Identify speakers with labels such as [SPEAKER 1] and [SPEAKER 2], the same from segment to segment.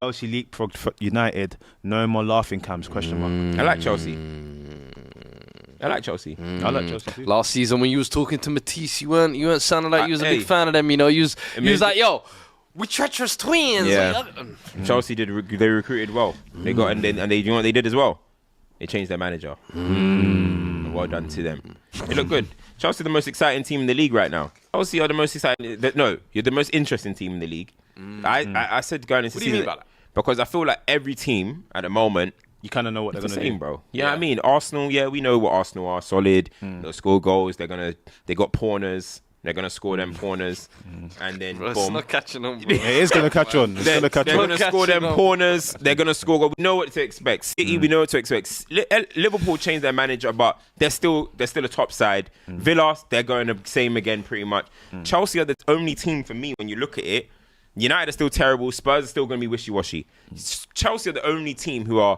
[SPEAKER 1] Chelsea leapfrogged for United. No more laughing cams? Question mark.
[SPEAKER 2] I like Chelsea. I like Chelsea.
[SPEAKER 1] I like Chelsea too.
[SPEAKER 3] Last season when you was talking to Matisse, you weren't sounding like you was a big fan of them. You know, you was like, yo, we treacherous twins.
[SPEAKER 2] Yeah. Chelsea they recruited well. They got and they you know what they did as well. They changed their manager. Well done to them. They look good. Chelsea are the most exciting team in the league right now. Chelsea are the most exciting. No, you're the most interesting team in the league. I said going into
[SPEAKER 3] What do you mean by that?
[SPEAKER 2] Because I feel like every team at the moment,
[SPEAKER 1] You kind of know what they're going to do,
[SPEAKER 2] bro. You know what I mean? Arsenal, we know what Arsenal are. Solid. They'll score goals. They got corners. They're gonna score them corners, and then
[SPEAKER 3] Bro,
[SPEAKER 2] boom.
[SPEAKER 3] it's not catching on, bro.
[SPEAKER 1] It is going to catch on. It's going to catch
[SPEAKER 2] They're
[SPEAKER 1] on.
[SPEAKER 2] going to score them corners. They're going to score goals. We know what to expect. City, we know what to expect. Liverpool changed their manager, but they're still a top side. Villa, they're going the same again, pretty much. Chelsea are the only team for me when you look at it. United are still terrible. Spurs are still going to be wishy-washy. Chelsea are the only team who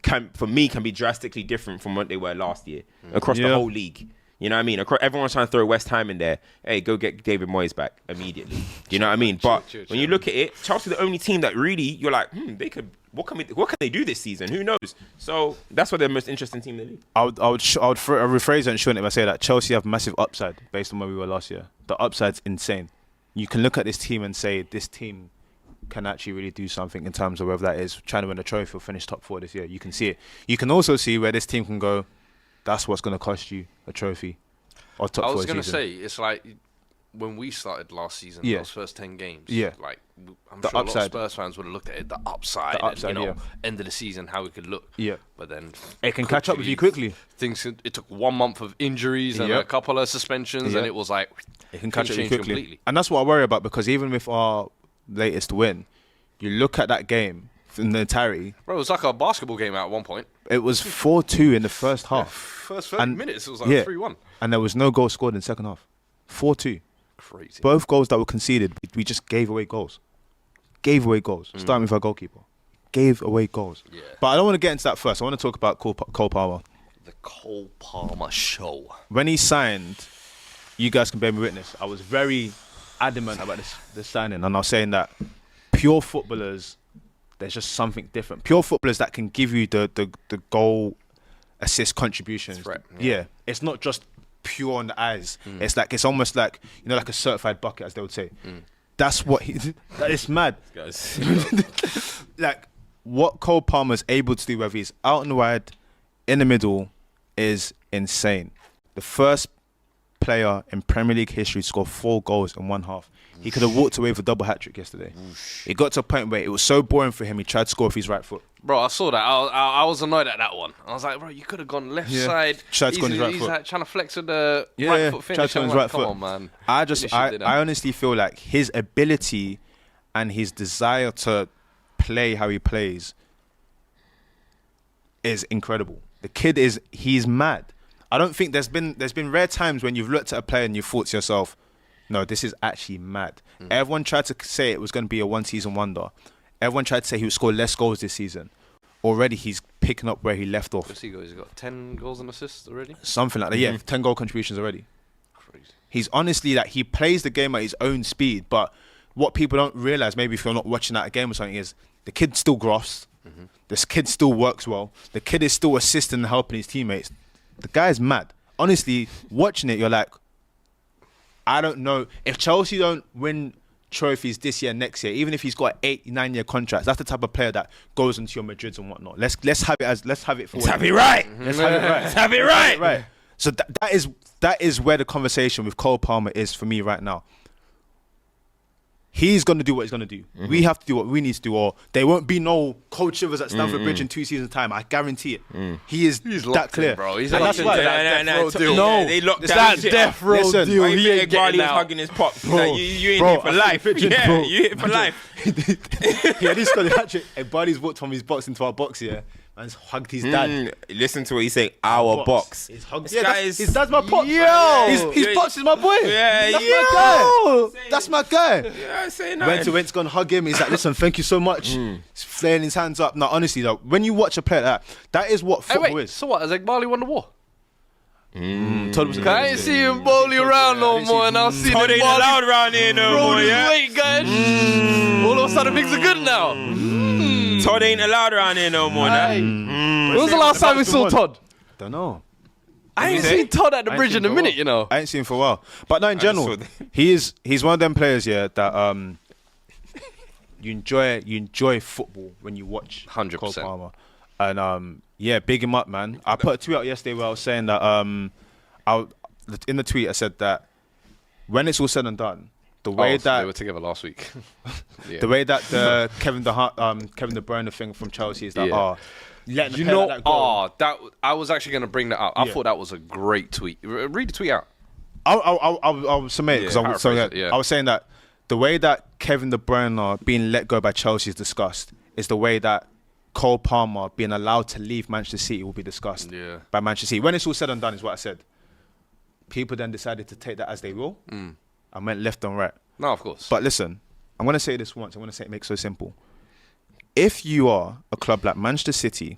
[SPEAKER 2] can be drastically different from what they were last year across the whole league. You know what I mean? Everyone's trying to throw West Ham in there. Hey, go get David Moyes back immediately. Do you know what I mean? But when you look at it, Chelsea are the only team that really you're like, they could. What can they do this season? Who knows? So that's why they're the most interesting team in the league.
[SPEAKER 1] I would rephrase it and show it if I say that Chelsea have massive upside based on where we were last year. The upside's insane. You can look at this team and say this team can actually really do something in terms of whether that is trying to win a trophy or finish top 4 this year. You can see it. You can also see where this team can go. That's what's going to cost you a trophy or top 4
[SPEAKER 3] I was
[SPEAKER 1] going to
[SPEAKER 3] say, it's like when we started last season, those first 10 games, like I'm sure a lot of Spurs fans would have looked at it, the upside and, end of the season, how it could look. Yeah. But then
[SPEAKER 1] it can catch up with you quickly.
[SPEAKER 3] It took 1 month of injuries and a couple of suspensions, and it was like,
[SPEAKER 1] it can catch up with you quickly. Completely. And that's what I worry about, because even with our latest win, you look at that game in the entirety.
[SPEAKER 3] Bro, it was like a basketball game at one point.
[SPEAKER 1] It was 4-2 in the first half.
[SPEAKER 3] First 30 minutes, it was like 3-1.
[SPEAKER 1] And there was no goal scored in the second half. 4-2.
[SPEAKER 3] Crazy.
[SPEAKER 1] Both goals that were conceded, we just gave away goals. Starting with our goalkeeper. Gave away goals. Yeah. But I don't want to get into that first. I want to talk about Cole Palmer.
[SPEAKER 3] The Cole Palmer show.
[SPEAKER 1] When he signed, you guys can bear me witness, I was very adamant about this signing. And I was saying that pure footballers, there's just something different. Pure footballers that can give you the goal assist contributions.
[SPEAKER 3] Right.
[SPEAKER 1] Yeah. It's not just pure on the eyes. It's almost like, like a certified bucket, as they would say. That's what that is mad. Like what Cole Palmer's able to do, whether he's out and wide, in the middle, is insane. The first player in Premier League history to score 4 goals in one half. He could have walked away with a double hat-trick yesterday. It got to a point where it was so boring for him, he tried to score with his right foot.
[SPEAKER 3] Bro, I saw that. I was annoyed at that one. I was like, bro, you could have gone left side.
[SPEAKER 1] Tried to score on his right
[SPEAKER 3] he's
[SPEAKER 1] foot.
[SPEAKER 3] like trying to flex with the right foot finish.
[SPEAKER 1] Tried to score on his right foot.
[SPEAKER 3] Come on, man.
[SPEAKER 1] I honestly feel like his ability and his desire to play how he plays is incredible. The kid he's mad. I don't think there's been rare times when you've looked at a player and you've thought to yourself, no, this is actually mad. Everyone tried to say it was going to be a one-season wonder. Everyone tried to say he would score less goals this season. Already he's picking up where he left off.
[SPEAKER 3] What's he got? He's got 10 goals and assists already?
[SPEAKER 1] Something like that, yeah. 10 goal contributions already.
[SPEAKER 3] Crazy. He's
[SPEAKER 1] honestly, like, he plays the game at his own speed, but what people don't realise, maybe if you're not watching that game or something, is the kid still grafts. This kid still works well. The kid is still assisting and helping his teammates. The guy's mad. Honestly, watching it, you're like, I don't know. If Chelsea don't win trophies this year, next year, even if he's got 8-9 year contracts, that's the type of player that goes into your Madrids and whatnot. Let's have it right.
[SPEAKER 2] Let's have it right.
[SPEAKER 1] So that is where the conversation with Cole Palmer is for me right now. He's going to do what he's going to do. We have to do what we need to do, or there won't be no cold shivers at Stamford Bridge in 2 seasons' time. I guarantee it. He's that clear.
[SPEAKER 3] In, bro. He's
[SPEAKER 1] and
[SPEAKER 3] locked
[SPEAKER 1] that's why
[SPEAKER 3] that death row deal.
[SPEAKER 1] No,
[SPEAKER 2] they locked
[SPEAKER 1] it's
[SPEAKER 2] down
[SPEAKER 1] that
[SPEAKER 2] shit.
[SPEAKER 1] death row
[SPEAKER 2] Listen,
[SPEAKER 1] deal.
[SPEAKER 2] He ain't getting out. Hugging his pops.
[SPEAKER 1] Bro,
[SPEAKER 2] like, you ain't
[SPEAKER 1] bro,
[SPEAKER 2] here for life.
[SPEAKER 1] Pigeon,
[SPEAKER 2] yeah,
[SPEAKER 1] bro.
[SPEAKER 2] you here for life.
[SPEAKER 1] He at least got a hat-trick. And Buddy's walked from his box into our box here and hugged his dad.
[SPEAKER 2] Listen to what he's saying. Our box.
[SPEAKER 1] He's hugged.
[SPEAKER 2] This guy is.
[SPEAKER 1] His dad's my pop.
[SPEAKER 2] Yo,
[SPEAKER 1] his pops is my boy.
[SPEAKER 2] Yeah,
[SPEAKER 1] that's my guy. That's my guy.
[SPEAKER 2] Yeah, say
[SPEAKER 1] Went's gonna hug him. He's like, listen, thank you so much. He's flaring his hands up. No, honestly though, when you watch a player like that, that is what football is.
[SPEAKER 3] So what? Has Egbali won the war?
[SPEAKER 1] Todd was
[SPEAKER 3] I ain't see him bowling around no more, and I'll see
[SPEAKER 2] Todd ain't allowed around here no more, yeah?
[SPEAKER 3] Wait, guys. All of a sudden, things are good now.
[SPEAKER 2] Todd ain't allowed around here no more, now.
[SPEAKER 3] When was the last time we saw Todd?
[SPEAKER 1] Don't know.
[SPEAKER 3] I ain't seen Todd at the bridge in a minute, you know.
[SPEAKER 1] I ain't seen him for a while. But no, in general, he's one of them players, yeah, that you enjoy football when you watch
[SPEAKER 3] 100%.
[SPEAKER 1] Cole Palmer. And yeah, big him up, man. I put a tweet out yesterday where I was saying that in the tweet I said that when it's all said and done, the way that
[SPEAKER 3] they were together last week.
[SPEAKER 1] The way that the Kevin De Bruyne thing from Chelsea is that letting the like that go.
[SPEAKER 3] I was actually going to bring that up. I thought that was a great tweet. Read the tweet out.
[SPEAKER 1] I'll submit it because I was saying that the way that Kevin De Bruyne being let go by Chelsea is discussed is the way that Cole Palmer being allowed to leave Manchester City will be discussed by Manchester City. When it's all said and done is what I said. People then decided to take that as they will and went left and right.
[SPEAKER 3] No, of course.
[SPEAKER 1] But listen, I'm going to say this once. I'm going to say it makes it so simple. If you are a club like Manchester City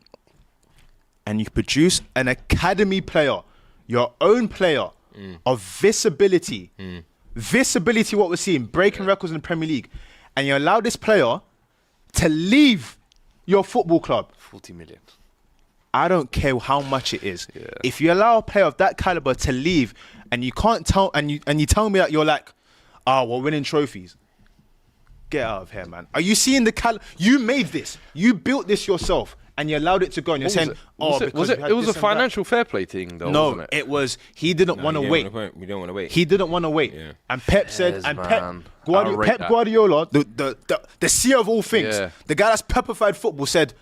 [SPEAKER 1] and you produce an academy player, your own player of visibility, what we're seeing, breaking records in the Premier League, and you allow this player to leave your football club,
[SPEAKER 3] 40 million.
[SPEAKER 1] I don't care how much it is. Yeah. If you allow a player of that caliber to leave, and you can't tell, and you tell me that you're like, we're winning trophies. Get out of here, man. Are you seeing the you made this, you built this yourself, and you allowed it to go, and you're saying,
[SPEAKER 3] it was a financial fair play thing, though.
[SPEAKER 1] No,
[SPEAKER 3] wasn't it?
[SPEAKER 1] it was. He didn't want to wait.
[SPEAKER 2] We don't want to wait.
[SPEAKER 1] He didn't want to wait. Yeah. And Pep said, Pep Guardiola, the seer of all things, the guy that's peppified football, said,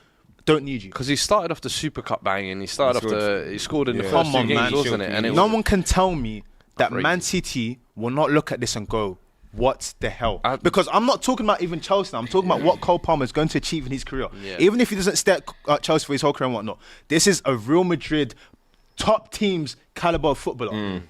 [SPEAKER 1] don't need you.
[SPEAKER 3] Because he started off the Super Cup banging. He scored in the first two games, wasn't it? And
[SPEAKER 1] no one can tell me that Man City will not look at this and go, what the hell? Because I'm not talking about even Chelsea now. I'm talking about what Cole Palmer is going to achieve in his career. Yeah. Even if he doesn't stay at Chelsea for his whole career and whatnot. This is a Real Madrid top team's caliber of footballer.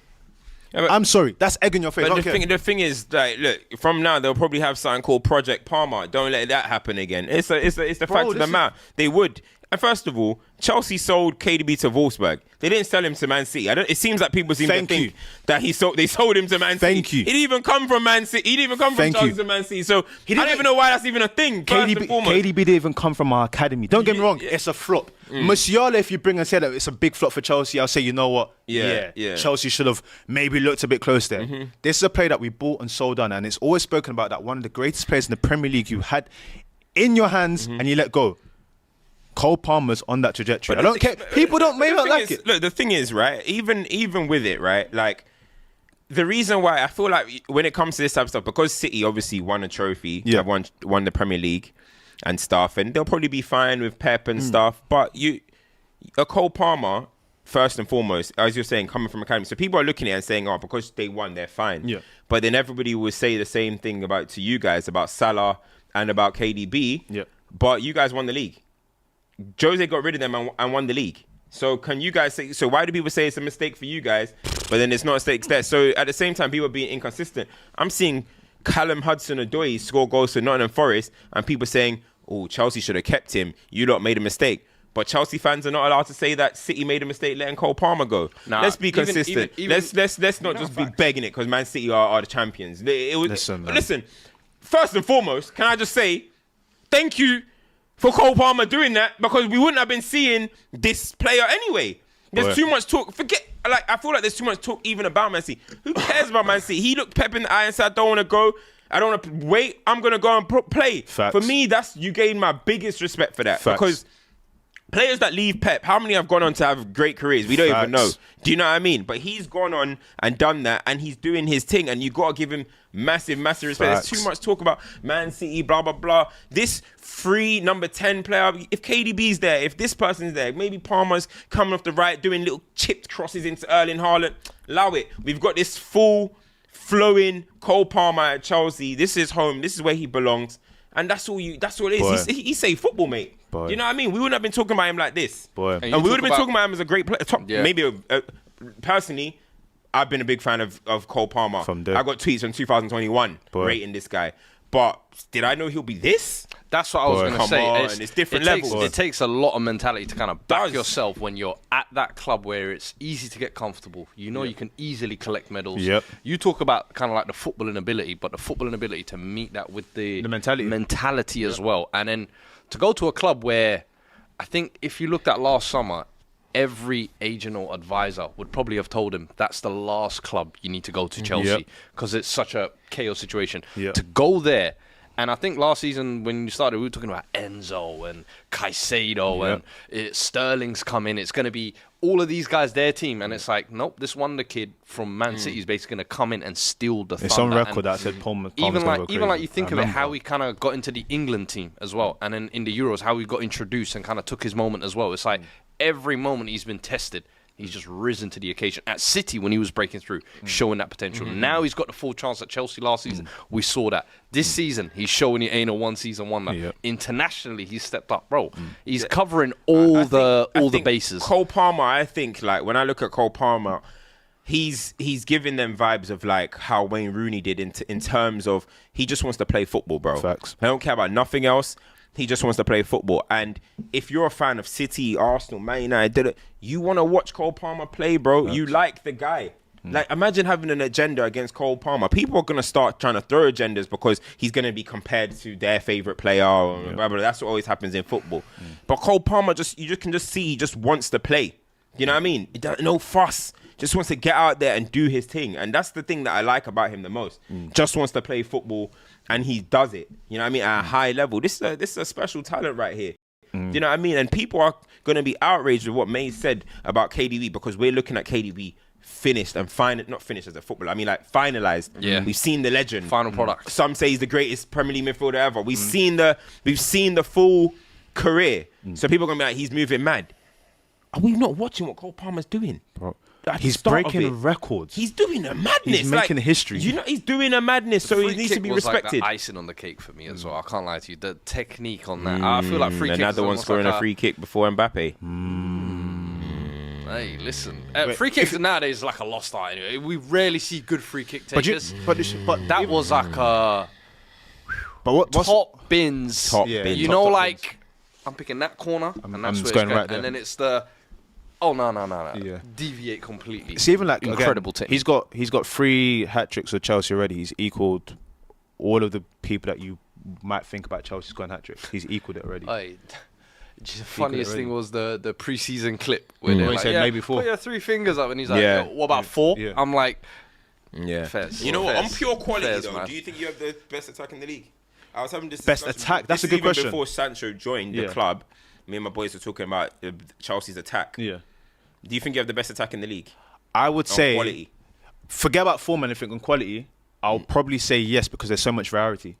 [SPEAKER 1] Yeah, I'm sorry, that's egg in your face.
[SPEAKER 2] But the thing is, like, look, from now they'll probably have something called Project Palmer. Don't let that happen again. It's the fact of the matter. They would. And first of all, Chelsea sold KDB to Wolfsburg. They didn't sell him to Man City. It seems like people seem to think that they sold him to Man City.
[SPEAKER 1] Thank you.
[SPEAKER 2] He didn't even come from Man City. He didn't even come from Chelsea to Man City. So I don't even know why that's even a thing.
[SPEAKER 1] KDB didn't even come from our academy. Don't get me wrong, it's a flop. Musiala, if you bring and say that it's a big flop for Chelsea, I'll say, you know what? Yeah. Chelsea should have maybe looked a bit close there. This is a player that we bought and sold on, and it's always spoken about that one of the greatest players in the Premier League you had in your hands and you let go. Cole Palmer's on that trajectory. I don't care. People don't maybe not like it.
[SPEAKER 2] Look, the thing is, right, even with it, right, like, the reason why I feel like when it comes to this type of stuff, because City obviously won a trophy, won the Premier League and stuff, and they'll probably be fine with Pep and stuff, but a Cole Palmer, first and foremost, as you're saying, coming from academy, so people are looking at it and saying, because they won, they're fine. Yeah. But then everybody will say the same thing to you guys about Salah and about KDB, but you guys won the league. Jose got rid of them and won the league. So can you guys say, so why do people say it's a mistake for you guys, but then it's not a mistake there? So at the same time, people are being inconsistent. I'm seeing Callum Hudson-Odoi score goals for Nottingham Forest and people saying, Chelsea should have kept him. You lot made a mistake. But Chelsea fans are not allowed to say that City made a mistake letting Cole Palmer go. Nah, let's be consistent. Let's not just be begging it because Man City are the champions. Listen, first and foremost, can I just say, thank you for Cole Palmer doing that, because we wouldn't have been seeing this player anyway. There's too much talk. I feel like there's too much talk even about Man City. Who cares about Man City? He looked Pep in the eye and said, I don't want to go. I don't want to wait. I'm going to go and play.
[SPEAKER 1] Facts.
[SPEAKER 2] For me, you gain my biggest respect for that. Facts. Because players that leave Pep, how many have gone on to have great careers? We don't even know. Do you know what I mean? But he's gone on and done that, and he's doing his thing, and you got to give him massive respect. Facts. There's too much talk about Man City, blah, blah, blah. This free number 10 player, if KDB's there, if this person's there, maybe Palmer's coming off the right, doing little chipped crosses into Erling Haaland, allow it. We've got this full, flowing Cole Palmer at Chelsea. This is home. This is where he belongs. And that's all it is. He's saved football, mate. Do you know what I mean? We wouldn't have been talking about him like this. And we would have been talking about him as a great player. Maybe, personally, I've been a big fan of Cole Palmer. I got tweets from 2021 rating this guy. But did I know he'll be this?
[SPEAKER 3] That's what I was going to say.
[SPEAKER 2] It's different levels.
[SPEAKER 3] It takes a lot of mentality to kind of back yourself when you're at that club where it's easy to get comfortable. You know you can easily collect medals.
[SPEAKER 1] Yep.
[SPEAKER 3] You talk about kind of like the footballing ability, but the footballing ability to meet that with the mentality as well. And then to go to a club where I think if you looked at last summer, every agent or advisor would probably have told him that's the last club you need to go to, Chelsea, because it's such a chaos situation. To go there. And I think last season when you started, we were talking about Enzo and Caicedo and Sterling's coming. It's going to be all of these guys, their team. And it's like, nope, this wonder kid from Man City is basically going to come in and steal the thunder.
[SPEAKER 1] It's on record that said Palmer's
[SPEAKER 3] even like you think of it, how he kind of got into the England team as well. And then in the Euros, how he got introduced and kind of took his moment as well. It's like every moment he's been tested. He's just risen to the occasion. At City, when he was breaking through, showing that potential. Now he's got the full chance at Chelsea last season. We saw that. This season, he's showing he ain't a one-season wonder. Internationally, he's stepped up, bro. He's covering all the bases.
[SPEAKER 2] Cole Palmer, I think, like, when I look at Cole Palmer, he's giving them vibes of, like, how Wayne Rooney did in terms of he just wants to play football, bro.
[SPEAKER 1] Facts.
[SPEAKER 2] I don't care about nothing else. He just wants to play football. And if you're a fan of City, Arsenal, Man United, you want to watch Cole Palmer play, bro. Yes. You like the guy. Like, imagine having an agenda against Cole Palmer. People are going to start trying to throw agendas because he's going to be compared to their favourite player. Or blah, blah. That's what always happens in football. But Cole Palmer, you can just see he just wants to play. You know what I mean? No fuss. Just wants to get out there and do his thing. And that's the thing that I like about him the most. Just wants to play football. And he does it, you know what I mean, at a high level. This is a special talent right here. You know what I mean? And people are going to be outraged with what May said about KDB because we're looking at KDB finished and not finished as a footballer. I mean, like, finalized.
[SPEAKER 3] Yeah.
[SPEAKER 2] We've seen the legend.
[SPEAKER 3] Final product.
[SPEAKER 2] Some say he's the greatest Premier League midfielder ever. We've seen the full career. So people are going to be like, he's moving mad. Are we not watching what Cole Palmer's doing?
[SPEAKER 1] Bro. He's breaking records.
[SPEAKER 2] He's doing a madness.
[SPEAKER 1] He's making history.
[SPEAKER 2] You know, he's doing a madness, so he needs to be respected.
[SPEAKER 3] Like the icing on the cake for me as well. I can't lie to you. The technique on that. I feel like free kicks.
[SPEAKER 2] Another one scoring a free kick before Mbappe.
[SPEAKER 3] Hey, listen. Free kicks nowadays is like a lost art. Anyway. We rarely see good free kick takers.
[SPEAKER 1] But
[SPEAKER 3] that was like a top bins. You know, like I'm picking that corner, and that's where it's going right there. And then it's the. Oh no! Yeah. Deviate completely.
[SPEAKER 1] It's even like
[SPEAKER 3] incredible technique.
[SPEAKER 1] He's got 3 hat tricks with Chelsea already. He's equaled all of the people that you might think about Chelsea scoring hat tricks. He's equaled it already.
[SPEAKER 3] The funniest thing was the pre-season clip where they
[SPEAKER 1] said maybe 4.
[SPEAKER 3] Put your 3 fingers up, and he's like, "What about 4?" Yeah. I'm like,
[SPEAKER 2] Fairs. You know what? On pure quality, though, do you think you have the best attack in the league? I was having this
[SPEAKER 1] best attack. That's a good question.
[SPEAKER 2] Before Sancho joined the club, me and my boys were talking about Chelsea's attack. Yeah. Do you think you have the best attack in the league?
[SPEAKER 1] I would say,
[SPEAKER 2] quality.
[SPEAKER 1] Forget about form and anything on quality. I'll probably say yes because there's so much variety.